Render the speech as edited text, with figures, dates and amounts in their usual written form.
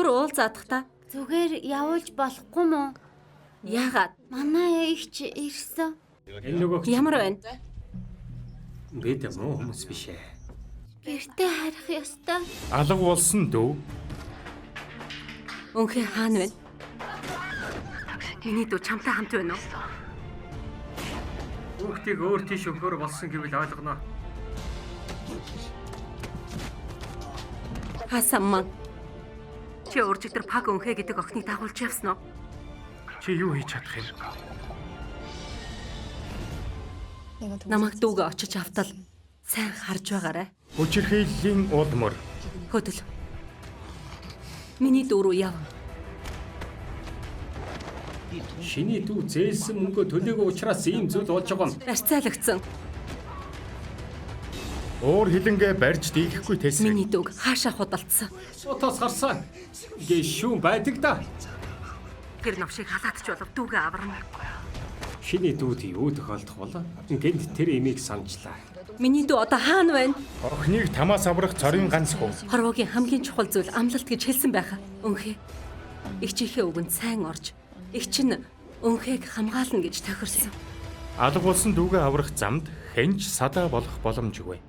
Нөхөр уул задах та. Зүгээр явуулж болохгүй мүү? Яагаад? Манай ихч ирсэн. Энэ нөгөө Ямар байна? бид муу хүмүүс биш ээ. Гэртээ харих ёстой. Алга болсон дөө. Өнхий хаана байна? Миний дүү чамтай хамт байна уу? Хүүхдийг өөр тийш өгөхөр болсон гэвэл ойлгоно. Хасамман. Чи уржигдэр Паг Өнхэй гэдэг охиныг дагуулж явсан уу? Чи юу хийж чадах юм? Намайг дүүгээ очиж автал сайн харж байгаарай. Хүчирхийллийн улмөр. Хөдөл. Миний дүү рүү яв. Шиний дүү зээлсэн мөнгө төлөөгүй учраас ийм зүйл болж байгаа юм. Арцайлагдсан. Уур хилэнгээ барьж дийлэхгүй тэсрэг. Миний дүүг хаашаа худалдсан. Сутаас харсан. Гişүүн байдаг да. Тэр новшийг халаадч болов дүүгээ аварна. Шиний дүүд юу тохиолдох болоо? Гэнт тэр имийг санджлаа. Миний дүү одоо хаана байна? Охиныг тамаас аврах цорын ганц хөө. Хорвоогийн хамгийн чухал зүйл амлалт гэж хэлсэн байхаа. Өнхий. Игчийнхээ үгэнд сайн орж, игч нь Өнхийг хамгаална гэж тохирсон. Алга болсон дүүгээ аврах замд хэнч садаа болох боломжгүй.